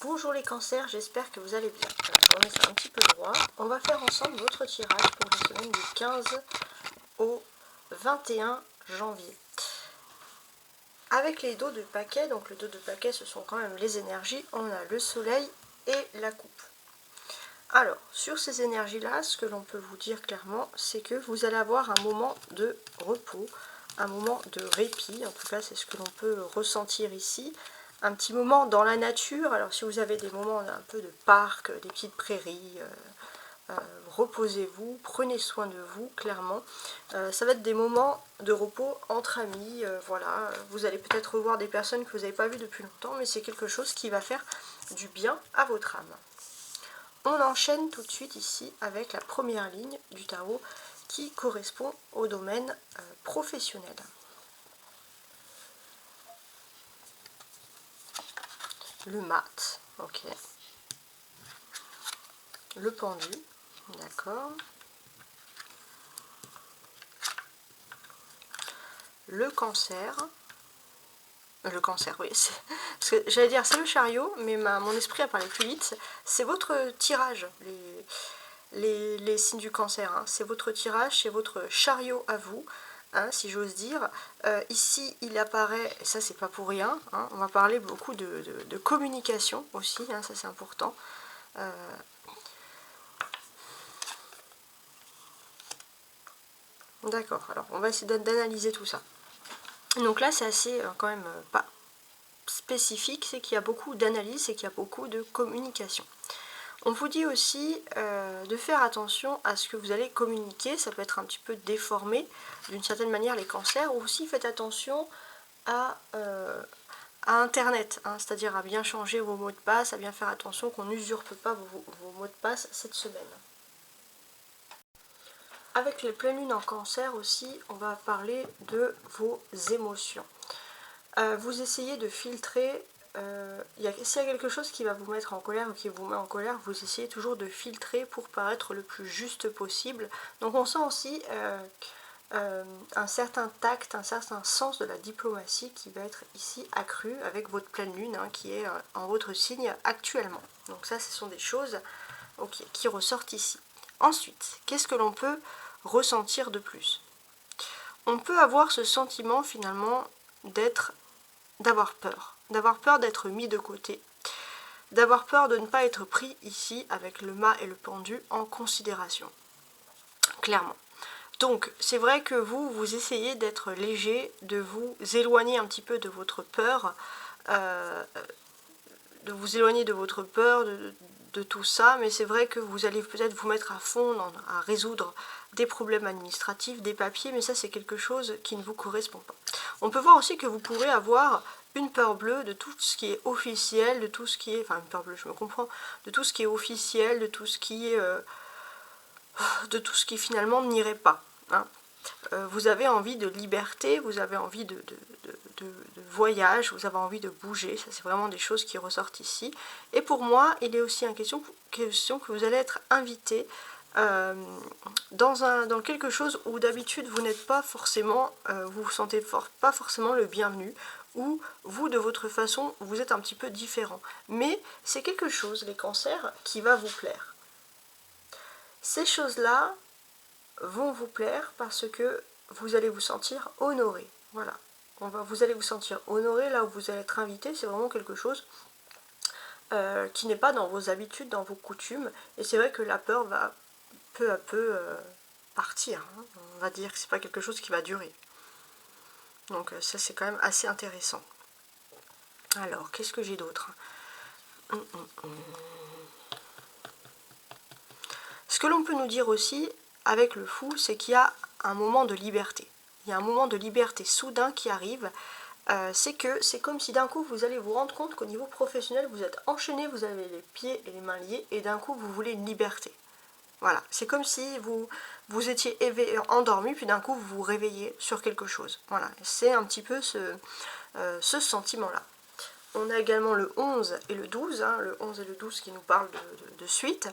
Bonjour les cancers, j'espère que vous allez bien. Alors, je remets ça un petit peu droit. On va faire ensemble votre tirage pour la semaine du 15 au 21 janvier. Avec les dos de paquet, donc le dos de paquet ce sont quand même les énergies, on a le soleil et la coupe. Alors, sur ces énergies-là, ce que l'on peut vous dire clairement, c'est que vous allez avoir un moment de repos, un moment de répit, en tout cas c'est ce que l'on peut ressentir ici. Un petit moment dans la nature, alors si vous avez des moments un peu de parc, des petites prairies, reposez-vous, prenez soin de vous, clairement. Ça va être des moments de repos entre amis, voilà. Vous allez peut-être revoir des personnes que vous n'avez pas vues depuis longtemps, mais c'est quelque chose qui va faire du bien à votre âme. On enchaîne tout de suite ici avec la première ligne du tarot qui correspond au domaine professionnel. Le mat, ok. Le pendu, d'accord. Le cancer, oui, parce que j'allais dire c'est le chariot, mais mon esprit a parlé plus vite. C'est votre tirage, les signes du cancer, hein. C'est votre tirage, c'est votre chariot à vous. Hein, si j'ose dire. Ici, il apparaît, et ça c'est pas pour rien, hein, on va parler beaucoup de communication aussi, hein, ça c'est important. D'accord, alors on va essayer d'analyser tout ça. Donc là c'est assez quand même pas spécifique, c'est qu'il y a beaucoup d'analyse et qu'il y a beaucoup de communication. On vous dit aussi de faire attention à ce que vous allez communiquer, ça peut être un petit peu déformé d'une certaine manière les cancers, ou aussi faites attention à Internet, hein, c'est-à-dire à bien changer vos mots de passe, à bien faire attention qu'on n'usurpe pas vos mots de passe cette semaine. Avec les pleines lunes en cancer aussi, on va parler de vos émotions. Vous essayez de filtrer, s'il y a quelque chose qui va vous mettre en colère ou qui vous met en colère, vous essayez toujours de filtrer pour paraître le plus juste possible. Donc on sent aussi un certain tact, un certain sens de la diplomatie qui va être ici accru avec votre pleine lune, hein, qui est en votre signe actuellement. Donc ça, ce sont des choses qui ressortent ici. Ensuite, qu'est-ce que l'on peut ressentir de plus? On peut avoir ce sentiment finalement d'avoir peur d'être mis de côté, d'avoir peur de ne pas être pris ici avec le mât et le pendu en considération, clairement. Donc c'est vrai que vous essayez d'être léger, de vous éloigner un petit peu de votre peur, de tout ça, mais c'est vrai que vous allez peut-être vous mettre à fond à résoudre des problèmes administratifs, des papiers, mais ça c'est quelque chose qui ne vous correspond pas. On peut voir aussi que vous pourrez avoir une peur bleue de tout ce qui est officiel, de tout ce qui est, enfin une peur bleue, je me comprends, de tout ce qui est officiel, de tout ce qui finalement n'irait pas. Hein. Vous avez envie de liberté, vous avez envie de voyage, vous avez envie de bouger, ça c'est vraiment des choses qui ressortent ici. Et pour moi, il est aussi une question que vous allez être invité dans quelque chose où d'habitude vous n'êtes pas forcément, vous vous sentez pas forcément le bienvenu, ou vous de votre façon vous êtes un petit peu différent. Mais c'est quelque chose, les cancers, qui va vous plaire. Ces choses-là vont vous plaire parce que vous allez vous sentir honoré. Voilà. Vous allez vous sentir honoré là où vous allez être invité, c'est vraiment quelque chose qui n'est pas dans vos habitudes, dans vos coutumes, et c'est vrai que la peur va peu à peu partir. Hein. On va dire que c'est pas quelque chose qui va durer. Donc ça c'est quand même assez intéressant. Alors, qu'est-ce que j'ai d'autre? Ce que l'on peut nous dire aussi avec le fou, c'est qu'il y a un moment de liberté. Il y a un moment de liberté soudain qui arrive. C'est comme si d'un coup vous allez vous rendre compte qu'au niveau professionnel vous êtes enchaîné, vous avez les pieds et les mains liés et d'un coup vous voulez une liberté. Voilà, c'est comme si vous étiez endormi puis d'un coup vous vous réveillez sur quelque chose. Voilà, c'est un petit peu ce sentiment-là. On a également le 11 et le 12, hein, le 11 et le 12 qui nous parlent de suite.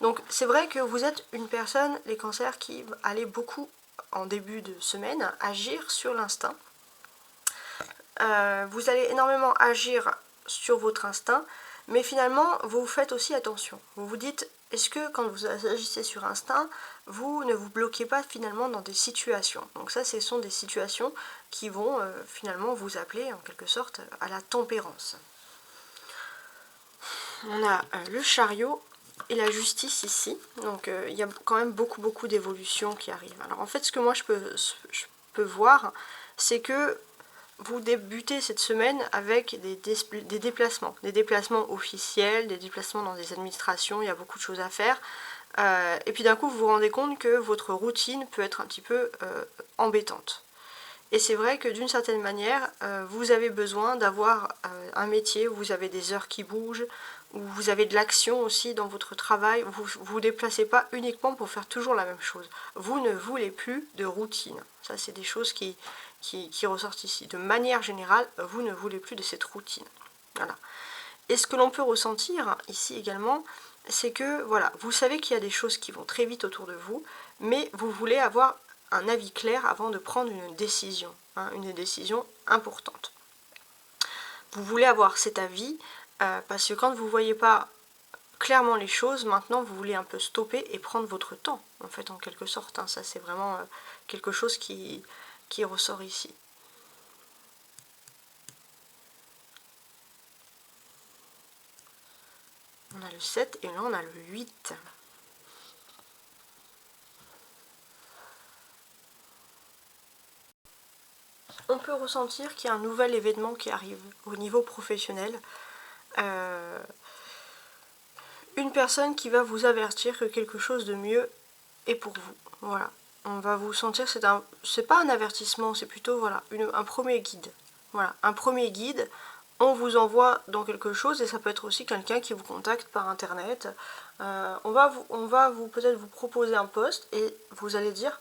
Donc c'est vrai que vous êtes une personne, les cancers, qui allez beaucoup en début de semaine agir sur l'instinct. Vous allez énormément agir sur votre instinct, Mais finalement, vous faites aussi attention. Vous vous dites, est-ce que quand vous agissez sur instinct, vous ne vous bloquez pas finalement dans des situations? Donc ça, ce sont des situations qui vont finalement vous appeler en quelque sorte à la tempérance. On a le chariot et la justice ici. Donc il y a quand même beaucoup d'évolutions qui arrivent. Alors en fait, ce que moi je peux voir, c'est que vous débutez cette semaine avec des déplacements officiels, des déplacements dans des administrations, il y a beaucoup de choses à faire. Et puis d'un coup, vous vous rendez compte que votre routine peut être un petit peu embêtante. Et c'est vrai que d'une certaine manière, vous avez besoin d'avoir un métier où vous avez des heures qui bougent, où vous avez de l'action aussi dans votre travail. Vous ne vous déplacez pas uniquement pour faire toujours la même chose. Vous ne voulez plus de routine. Ça, c'est des choses qui ressortent ici. De manière générale, vous ne voulez plus de cette routine. Voilà. Et ce que l'on peut ressentir ici également, c'est que voilà, vous savez qu'il y a des choses qui vont très vite autour de vous, mais vous voulez avoir un avis clair avant de prendre une décision importante. Vous voulez avoir cet avis parce que quand vous ne voyez pas clairement les choses, maintenant vous voulez un peu stopper et prendre votre temps, en fait, en quelque sorte. Ça, c'est vraiment quelque chose qui ressort ici. On a le 7 et là on a le 8. On peut ressentir qu'il y a un nouvel événement qui arrive au niveau professionnel. Une personne qui va vous avertir que quelque chose de mieux est pour vous. Voilà. On va vous sentir, c'est pas un avertissement, c'est plutôt voilà, un premier guide. Voilà, un premier guide. On vous envoie dans quelque chose et ça peut être aussi quelqu'un qui vous contacte par internet. On va peut-être vous proposer un poste et vous allez dire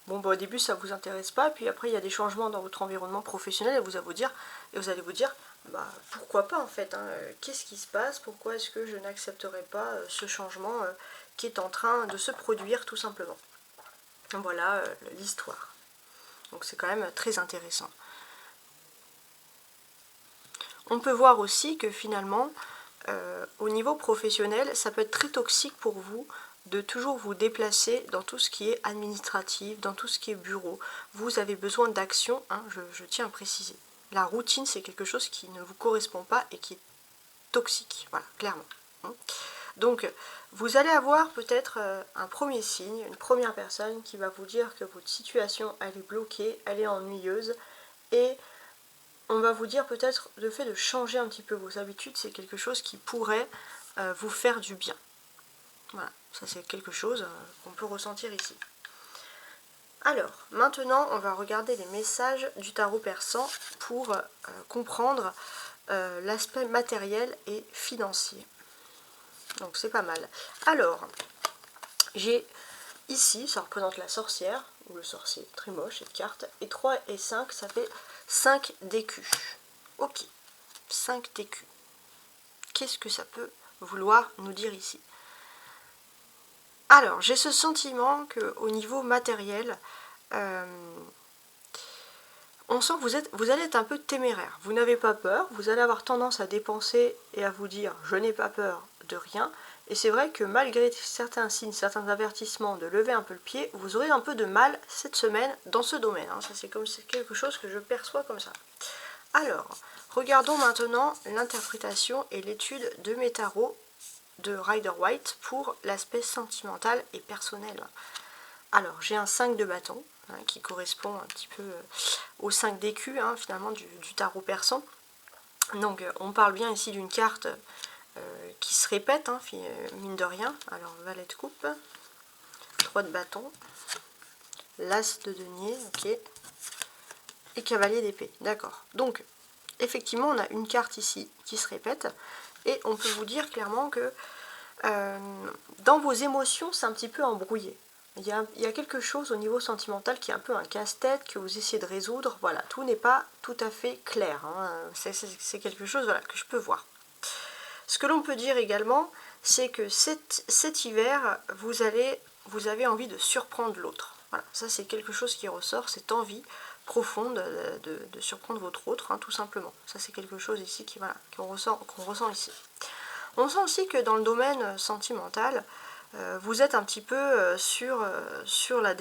bon, bah, au début ça vous intéresse pas, puis après il y a des changements dans votre environnement professionnel et vous allez vous dire bah, pourquoi pas en fait, qu'est-ce qui se passe, pourquoi est-ce que je n'accepterai pas ce changement qui est en train de se produire tout simplement. Voilà l'histoire. Donc c'est quand même très intéressant. On peut voir aussi que finalement, au niveau professionnel, ça peut être très toxique pour vous de toujours vous déplacer dans tout ce qui est administratif, dans tout ce qui est bureau. Vous avez besoin d'action, je tiens à préciser. La routine, c'est quelque chose qui ne vous correspond pas et qui est toxique, voilà, clairement. Donc, vous allez avoir peut-être un premier signe, une première personne qui va vous dire que votre situation, elle est bloquée, elle est ennuyeuse, et on va vous dire peut-être le fait de changer un petit peu vos habitudes, c'est quelque chose qui pourrait vous faire du bien. Voilà, ça c'est quelque chose qu'on peut ressentir ici. Alors, maintenant, on va regarder les messages du tarot persan pour comprendre l'aspect matériel et financier. Donc c'est pas mal. Alors, j'ai ici, ça représente la sorcière, ou le sorcier, très moche cette carte, et 3 et 5, ça fait 5 d'écus. Ok, 5 d'écus. Qu'est-ce que ça peut vouloir nous dire ici? Alors, j'ai ce sentiment qu'au niveau matériel, on sent que vous allez être un peu téméraire. Vous n'avez pas peur, vous allez avoir tendance à dépenser et à vous dire « je n'ai pas peur de rien ». Et c'est vrai que malgré certains signes, certains avertissements de lever un peu le pied, vous aurez un peu de mal cette semaine dans ce domaine. Ça c'est quelque chose que je perçois comme ça. Alors, regardons maintenant l'interprétation et l'étude de mes tarots de Rider-Waite pour l'aspect sentimental et personnel. Alors, j'ai un 5 de bâton, qui correspond un petit peu au 5 d'écus, finalement, du tarot persan. Donc, on parle bien ici d'une carte qui se répète, mine de rien. Alors, valet de coupe, 3 de bâton, l'as de denier, ok, et cavalier d'épée, d'accord. Donc, effectivement, on a une carte ici qui se répète, et on peut vous dire clairement que dans vos émotions, c'est un petit peu embrouillé. Il y a quelque chose au niveau sentimental qui est un peu un casse-tête que vous essayez de résoudre. Voilà, tout n'est pas tout à fait clair. C'est quelque chose que je peux voir. Ce que l'on peut dire également, c'est que cet hiver, vous avez envie de surprendre l'autre. Voilà, ça c'est quelque chose qui ressort, cette envie profonde de surprendre votre autre, tout simplement. Ça c'est quelque chose ici qu'on ressent ici. On sent aussi que dans le domaine sentimental, vous êtes un petit peu sur la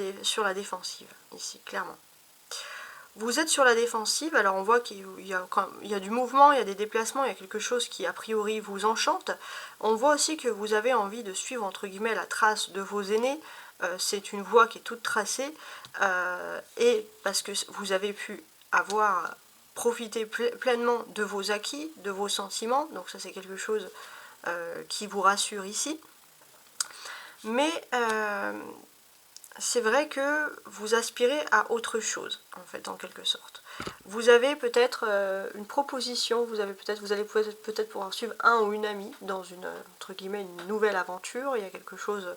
défensive, ici, clairement. Vous êtes sur la défensive, alors on voit qu'il y a du mouvement, il y a des déplacements, il y a quelque chose qui a priori vous enchante. On voit aussi que vous avez envie de suivre entre guillemets la trace de vos aînés. C'est une voie qui est toute tracée, et parce que vous avez pu avoir profité pleinement de vos acquis, de vos sentiments, donc ça c'est quelque chose qui vous rassure ici. Mais c'est vrai que vous aspirez à autre chose, en fait, en quelque sorte. Vous avez peut-être une proposition, vous allez peut-être pouvoir suivre un ou une amie dans une, entre guillemets, une nouvelle aventure. Il y a quelque chose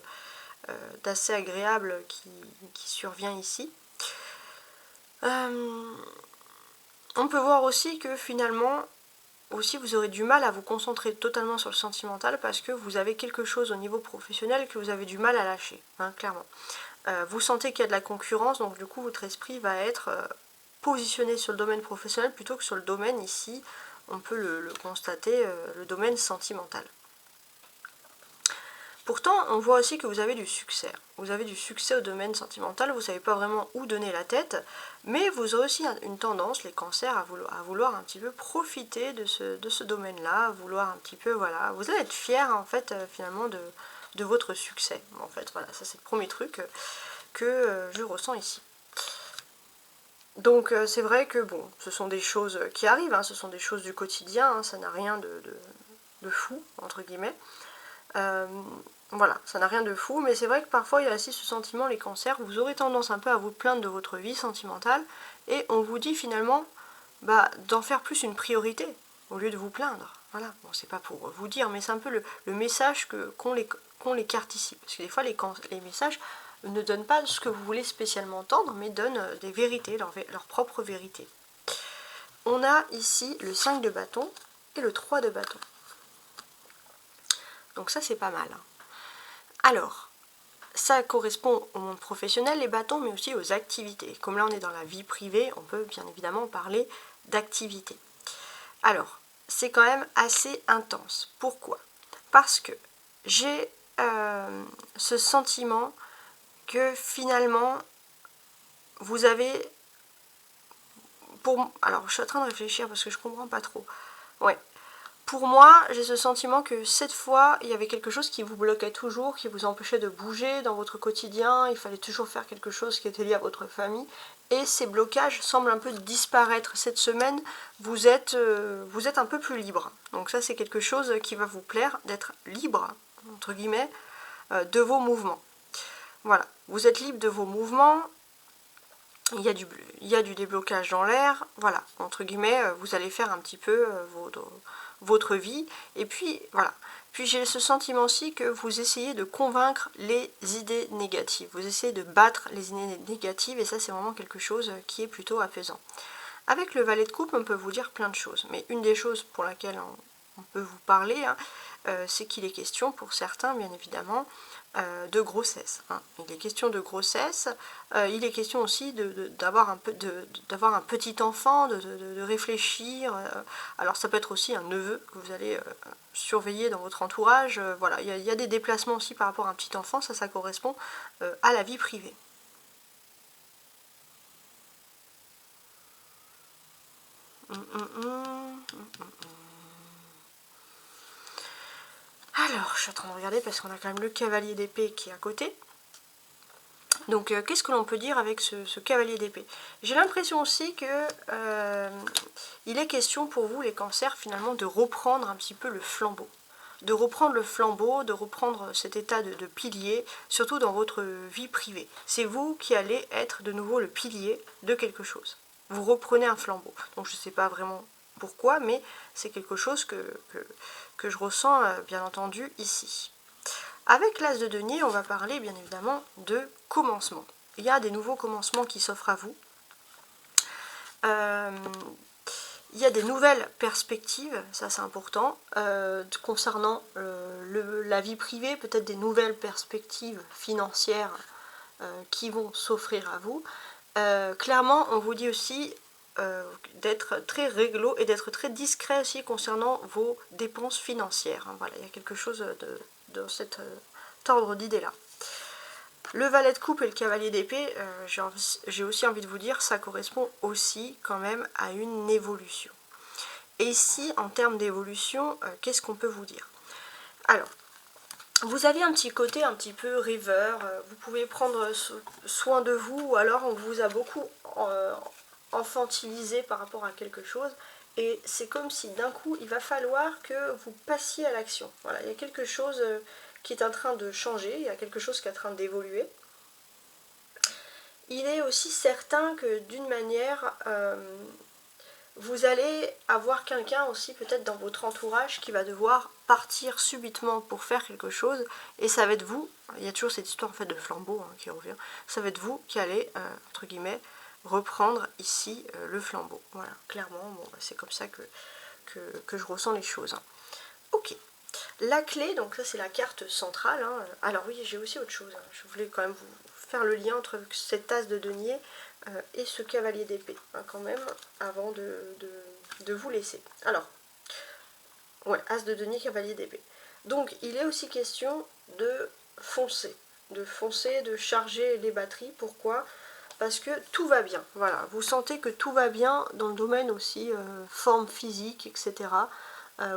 d'assez agréable qui survient ici. On peut voir aussi que finalement, aussi vous aurez du mal à vous concentrer totalement sur le sentimental parce que vous avez quelque chose au niveau professionnel que vous avez du mal à lâcher, hein, clairement. Vous sentez qu'il y a de la concurrence, donc du coup votre esprit va être positionné sur le domaine professionnel plutôt que sur le domaine ici, on peut le constater, le domaine sentimental. Pourtant, on voit aussi que vous avez du succès. Vous avez du succès au domaine sentimental, vous ne savez pas vraiment où donner la tête, mais vous aurez aussi une tendance, les cancers, à vouloir un petit peu profiter de ce domaine-là, à vouloir un petit peu, voilà, vous allez être fiers en fait, finalement, de votre succès. En fait, voilà, ça c'est le premier truc que je ressens ici. Donc c'est vrai que bon, ce sont des choses qui arrivent, hein, ce sont des choses du quotidien, hein, ça n'a rien de fou, entre guillemets. Voilà, ça n'a rien de fou, mais c'est vrai que parfois il y a aussi ce sentiment, les cancers, vous aurez tendance un peu à vous plaindre de votre vie sentimentale, et on vous dit finalement d'en faire plus une priorité, au lieu de vous plaindre. Voilà, bon c'est pas pour vous dire, mais c'est un peu le message qu'ont les cartes ici, parce que des fois les messages ne donnent pas ce que vous voulez spécialement entendre, mais donnent des vérités, leur propre vérité. On a ici le 5 de bâton et le 3 de bâton. Donc ça c'est pas mal. Alors, ça correspond au monde professionnel, les bâtons, mais aussi aux activités. Comme là on est dans la vie privée, on peut bien évidemment parler d'activité. Alors, c'est quand même assez intense. Pourquoi? Parce que j'ai ce sentiment que finalement, vous avez... Alors, je suis en train de réfléchir parce que je comprends pas trop. Ouais. Pour moi, j'ai ce sentiment que cette fois, il y avait quelque chose qui vous bloquait toujours, qui vous empêchait de bouger dans votre quotidien, il fallait toujours faire quelque chose qui était lié à votre famille, et ces blocages semblent un peu disparaître. Cette semaine, vous êtes un peu plus libre. Donc ça, c'est quelque chose qui va vous plaire, d'être libre, entre guillemets, de vos mouvements. Voilà, vous êtes libre de vos mouvements, il y a du déblocage dans l'air, voilà, entre guillemets, vous allez faire un petit peu votre vie, et puis voilà. Puis j'ai ce sentiment aussi que vous essayez de convaincre les idées négatives, vous essayez de battre les idées négatives, et ça c'est vraiment quelque chose qui est plutôt apaisant. Avec le valet de coupe, on peut vous dire plein de choses, mais une des choses pour laquelle on peut vous parler, hein, c'est qu'il est question pour certains, bien évidemment, de grossesse. Hein. Il est question de grossesse, il est question aussi d'avoir un petit enfant, de réfléchir. Alors ça peut être aussi un neveu que vous allez surveiller dans votre entourage. Voilà, il y a des déplacements aussi par rapport à un petit enfant, ça correspond à la vie privée. Alors, je suis en train de regarder parce qu'on a quand même le cavalier d'épée qui est à côté. Donc, qu'est-ce que l'on peut dire avec ce cavalier d'épée? J'ai l'impression aussi que il est question pour vous, les cancers, finalement, de reprendre un petit peu le flambeau. De reprendre le flambeau, de reprendre cet état de pilier, surtout dans votre vie privée. C'est vous qui allez être de nouveau le pilier de quelque chose. Vous reprenez un flambeau. Donc, je ne sais pas vraiment pourquoi, mais c'est quelque chose que je ressens, bien entendu, ici. Avec l'as de denier, on va parler bien évidemment de commencement. Il y a des nouveaux commencements qui s'offrent à vous. Il y a des nouvelles perspectives, ça c'est important, concernant la vie privée, peut-être des nouvelles perspectives financières qui vont s'offrir à vous. Clairement, on vous dit aussi, d'être très réglo et d'être très discret aussi concernant vos dépenses financières. Hein. Voilà, il y a quelque chose de cet ordre d'idée-là. Le valet de coupe et le cavalier d'épée, j'ai aussi envie de vous dire, ça correspond aussi quand même à une évolution. Et ici, en termes d'évolution, qu'est-ce qu'on peut vous dire? Alors, vous avez un petit côté un petit peu rêveur, vous pouvez prendre soin de vous, ou alors on vous a beaucoup enfantilisé par rapport à quelque chose, et c'est comme si d'un coup il va falloir que vous passiez à l'action. Voilà, il y a quelque chose qui est en train de changer, il y a quelque chose qui est en train d'évoluer. Il est aussi certain que d'une manière, vous allez avoir quelqu'un aussi peut-être dans votre entourage qui va devoir partir subitement pour faire quelque chose, et ça va être vous, il y a toujours cette histoire en fait de flambeau hein, qui revient, ça va être vous qui allez, entre guillemets, reprendre ici le flambeau. Voilà, clairement, bon, c'est comme ça que je ressens les choses. Hein. Ok, la clé, donc ça c'est la carte centrale. Hein. Alors oui, j'ai aussi autre chose, hein. Je voulais quand même vous faire le lien entre cette tasse de denier et ce cavalier d'épée, hein, quand même, avant de vous laisser. Alors, ouais, as de denier, cavalier d'épée. Donc, il est aussi question de foncer, de charger les batteries. Pourquoi? Parce que tout va bien. Voilà, vous sentez que tout va bien dans le domaine aussi forme physique, etc.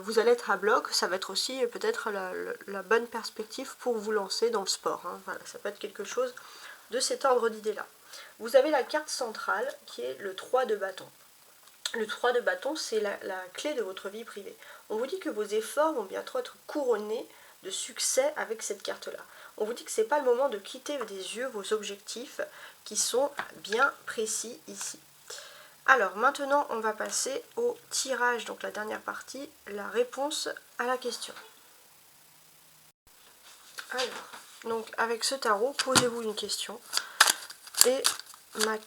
Vous allez être à bloc, ça va être aussi peut-être la bonne perspective pour vous lancer dans le sport. Hein. Voilà, ça peut être quelque chose de cet ordre d'idée-là. Vous avez la carte centrale qui est le 3 de bâton. Le 3 de bâton, c'est la clé de votre vie privée. On vous dit que vos efforts vont bientôt être couronnés de succès avec cette carte-là. On vous dit que ce n'est pas le moment de quitter des yeux vos objectifs qui sont bien précis ici. Alors maintenant, on va passer au tirage, donc la dernière partie, la réponse à la question. Alors, donc avec ce tarot, posez-vous une question et ma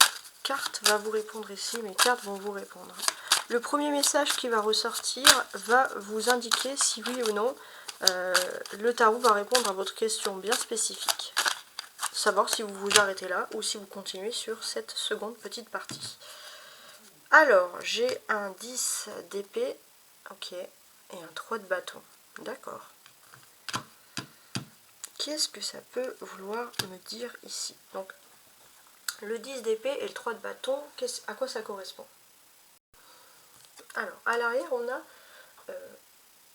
carte va vous répondre ici, mes cartes vont vous répondre. Le premier message qui va ressortir va vous indiquer si oui ou non le tarot va répondre à votre question bien spécifique. Savoir si vous vous arrêtez là ou si vous continuez sur cette seconde petite partie. Alors, j'ai un 10 d'épée, ok, et un 3 de bâton, d'accord. Qu'est-ce que ça peut vouloir me dire ici? Donc, le 10 d'épée et le 3 de bâton, à quoi ça correspond? Alors, à l'arrière, on a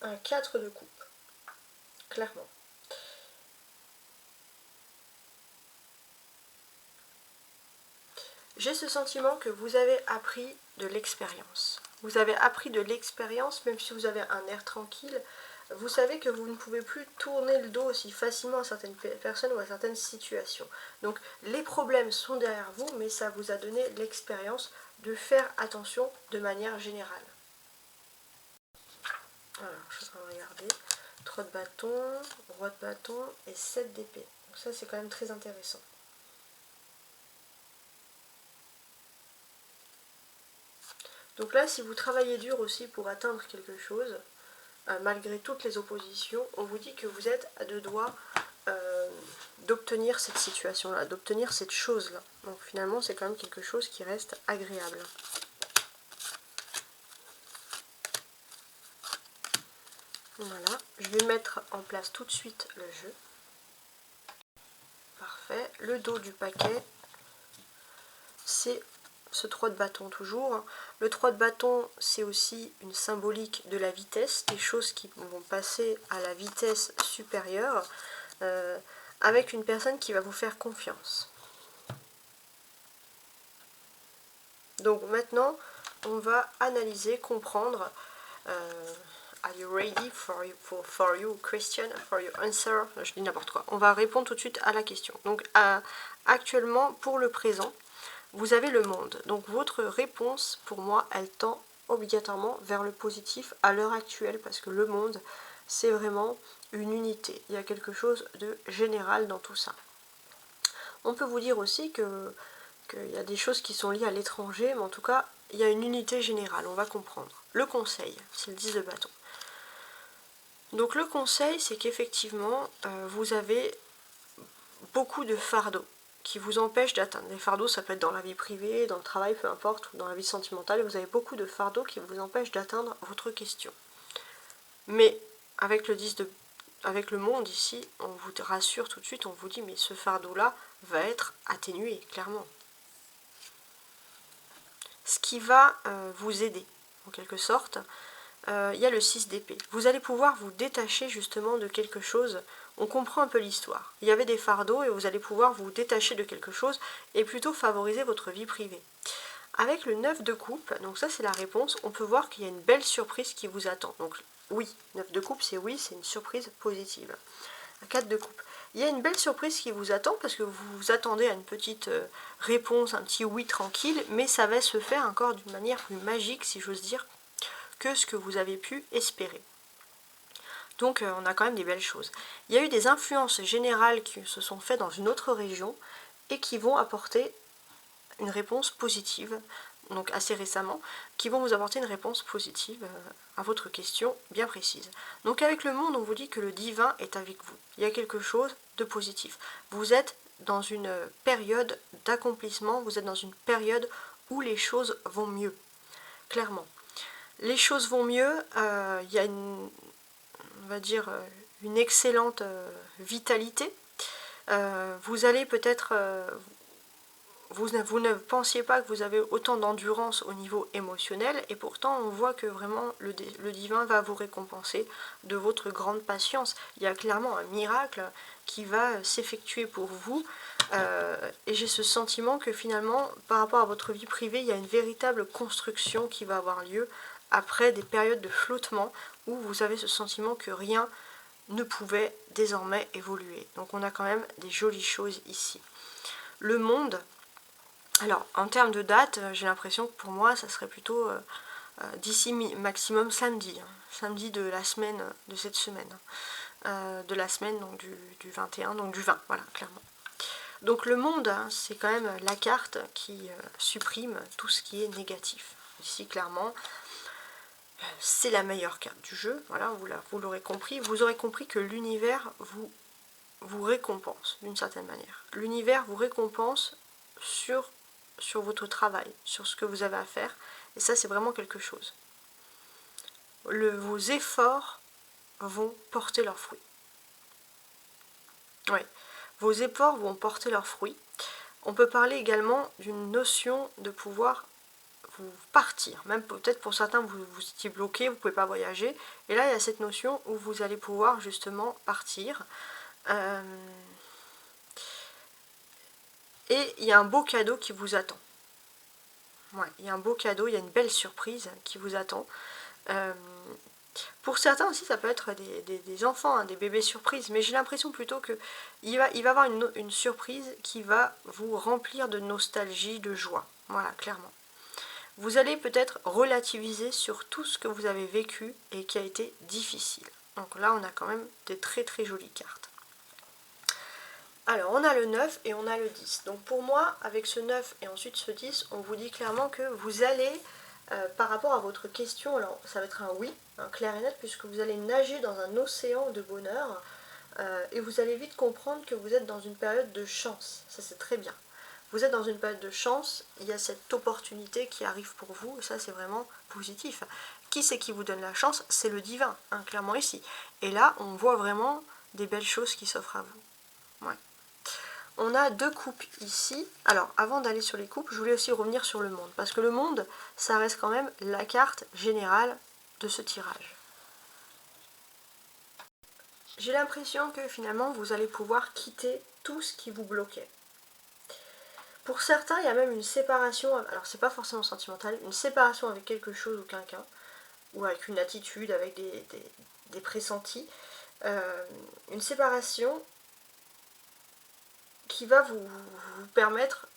un 4 de coupe, clairement. J'ai ce sentiment que vous avez appris de l'expérience. Vous avez appris de l'expérience, même si vous avez un air tranquille. Vous savez que vous ne pouvez plus tourner le dos aussi facilement à certaines personnes ou à certaines situations. Donc les problèmes sont derrière vous, mais ça vous a donné l'expérience de faire attention de manière générale. Alors, je suis en train de regarder. 3 de bâton, roi de bâton et 7 d'épée. Donc ça, c'est quand même très intéressant. Donc là, si vous travaillez dur aussi pour atteindre quelque chose, malgré toutes les oppositions, on vous dit que vous êtes à deux doigts d'obtenir cette situation-là, d'obtenir cette chose-là. Donc finalement, c'est quand même quelque chose qui reste agréable. Voilà, je vais mettre en place tout de suite le jeu. Parfait. Le dos du paquet, c'est ce 3 de bâton toujours. Le 3 de bâton, c'est aussi une symbolique de la vitesse, des choses qui vont passer à la vitesse supérieure, avec une personne qui va vous faire confiance. Donc maintenant, on va analyser, comprendre. Are you ready for your question, for your answer? Je dis n'importe quoi. On va répondre tout de suite à la question. Donc actuellement, pour le présent, vous avez le monde. Donc votre réponse, pour moi, elle tend obligatoirement vers le positif à l'heure actuelle, parce que le monde, c'est vraiment une unité. Il y a quelque chose de général dans tout ça. On peut vous dire aussi qu'il y a des choses qui sont liées à l'étranger, mais en tout cas, il y a une unité générale, on va comprendre. Le conseil, c'est le 10 de bâton. Donc le conseil, c'est qu'effectivement, vous avez beaucoup de fardeaux qui vous empêchent d'atteindre. Les fardeaux, ça peut être dans la vie privée, dans le travail, peu importe, ou dans la vie sentimentale, vous avez beaucoup de fardeaux qui vous empêchent d'atteindre votre question. Mais avec avec le monde ici, on vous rassure tout de suite, on vous dit mais ce fardeau-là va être atténué, clairement. Ce qui va vous aider, en quelque sorte, il y a le 6 d'épée. Vous allez pouvoir vous détacher justement de quelque chose. On comprend un peu l'histoire. Il y avait des fardeaux et vous allez pouvoir vous détacher de quelque chose et plutôt favoriser votre vie privée. Avec le 9 de coupe, donc ça c'est la réponse, on peut voir qu'il y a une belle surprise qui vous attend. Donc oui, 9 de coupe c'est oui, c'est une surprise positive. 4 de coupe. Il y a une belle surprise qui vous attend parce que vous vous attendez à une petite réponse, un petit oui tranquille, mais ça va se faire encore d'une manière plus magique, si j'ose dire, que ce que vous avez pu espérer. Donc on a quand même des belles choses. Il y a eu des influences générales qui se sont faites dans une autre région et qui vont apporter une réponse positive, donc assez récemment, qui vont vous apporter une réponse positive à votre question bien précise. Donc avec le monde, on vous dit que le divin est avec vous. Il y a quelque chose de positif. Vous êtes dans une période d'accomplissement, vous êtes dans une période où les choses vont mieux, clairement. Les choses vont mieux, il y a on va dire, une excellente vitalité. Vous allez peut-être... vous ne pensiez pas que vous avez autant d'endurance au niveau émotionnel et pourtant on voit que vraiment le divin va vous récompenser de votre grande patience. Il y a clairement un miracle qui va s'effectuer pour vous et j'ai ce sentiment que finalement par rapport à votre vie privée il y a une véritable construction qui va avoir lieu après des périodes de flottement où vous avez ce sentiment que rien ne pouvait désormais évoluer. Donc on a quand même des jolies choses ici. Le monde... Alors, en termes de date, j'ai l'impression que pour moi, ça serait plutôt d'ici maximum samedi. Samedi de la semaine, de cette semaine. De la semaine donc du 21, donc du 20, voilà, clairement. Donc le monde, c'est quand même la carte qui supprime tout ce qui est négatif. Ici, clairement, c'est la meilleure carte du jeu. Voilà, vous l'aurez compris. Vous aurez compris que l'univers vous récompense d'une certaine manière. L'univers vous récompense sur votre travail, sur ce que vous avez à faire. Et ça, c'est vraiment quelque chose. Vos efforts vont porter leurs fruits. Oui, vos efforts vont porter leurs fruits. On peut parler également d'une notion de pouvoir vous partir. Même peut-être pour certains, vous étiez bloqué, vous ne pouvez pas voyager. Et là, il y a cette notion où vous allez pouvoir justement partir. Et il y a un beau cadeau qui vous attend. Ouais, il y a un beau cadeau, il y a une belle surprise qui vous attend. Pour certains aussi, ça peut être des enfants, hein, des bébés surprises, mais j'ai l'impression plutôt qu'il va y avoir une surprise qui va vous remplir de nostalgie, de joie. Voilà, clairement. Vous allez peut-être relativiser sur tout ce que vous avez vécu et qui a été difficile. Donc là, on a quand même des très très jolies cartes. Alors, on a le 9 et on a le 10. Donc pour moi, avec ce 9 et ensuite ce 10, on vous dit clairement que vous allez, par rapport à votre question, alors ça va être un oui, un clair et net, puisque vous allez nager dans un océan de bonheur et vous allez vite comprendre que vous êtes dans une période de chance. Ça, c'est très bien. Vous êtes dans une période de chance, il y a cette opportunité qui arrive pour vous, et ça, c'est vraiment positif. Qui c'est qui vous donne la chance? C'est le divin, hein, clairement ici. Et là, on voit vraiment des belles choses qui s'offrent à vous. Ouais. On a 2 coupes ici. Alors, avant d'aller sur les coupes, je voulais aussi revenir sur le monde. Parce que le monde, ça reste quand même la carte générale de ce tirage. J'ai l'impression que finalement, vous allez pouvoir quitter tout ce qui vous bloquait. Pour certains, il y a même une séparation, alors c'est pas forcément sentimental, une séparation avec quelque chose ou quelqu'un, ou avec une attitude, avec des pressentis. Une séparation qui va vous permettre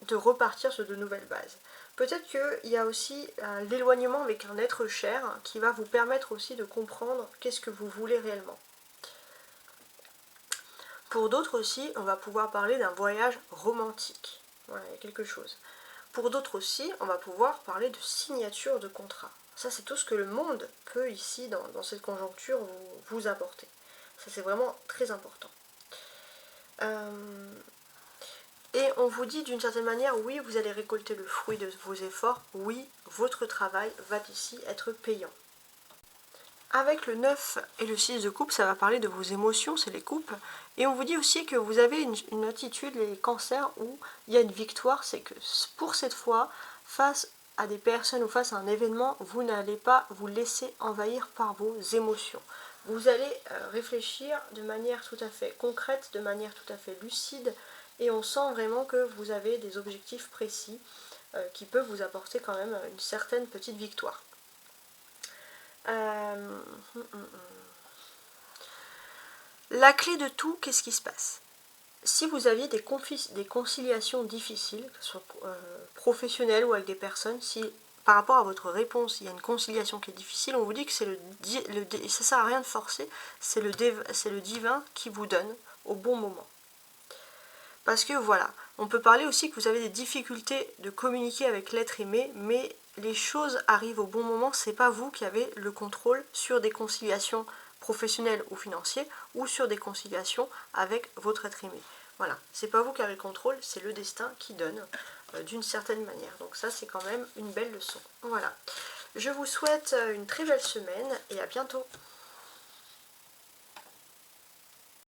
de repartir sur de nouvelles bases. Peut-être qu'il y a aussi l'éloignement avec un être cher qui va vous permettre aussi de comprendre qu'est-ce que vous voulez réellement. Pour d'autres aussi, on va pouvoir parler d'un voyage romantique. Voilà, il y a quelque chose. Pour d'autres aussi, on va pouvoir parler de signature de contrat. Ça, c'est tout ce que le monde peut ici, dans cette conjoncture, vous apporter. Ça, c'est vraiment très important. Et on vous dit d'une certaine manière, oui, vous allez récolter le fruit de vos efforts, oui, votre travail va ici être payant. Avec le 9 et le 6 de coupe, ça va parler de vos émotions, c'est les coupes. Et on vous dit aussi que vous avez une attitude, les cancers, où il y a une victoire, c'est que pour cette fois, face à des personnes ou face à un événement, vous n'allez pas vous laisser envahir par vos émotions. Vous allez réfléchir de manière tout à fait concrète, de manière tout à fait lucide, et on sent vraiment que vous avez des objectifs précis qui peuvent vous apporter quand même une certaine petite victoire. La clé de tout, qu'est-ce qui se passe? Si vous aviez des conciliations difficiles, que ce soit professionnelles ou avec des personnes, si par rapport à votre réponse, il y a une conciliation qui est difficile, on vous dit que c'est ça sert à rien de forcer, c'est le divin qui vous donne au bon moment. Parce que voilà, on peut parler aussi que vous avez des difficultés de communiquer avec l'être aimé, mais les choses arrivent au bon moment, c'est pas vous qui avez le contrôle sur des conciliations professionnelles ou financières, ou sur des conciliations avec votre être aimé. Voilà, c'est pas vous qui avez le contrôle, c'est le destin qui donne d'une certaine manière. Donc ça, c'est quand même une belle leçon. Voilà, je vous souhaite une très belle semaine et à bientôt.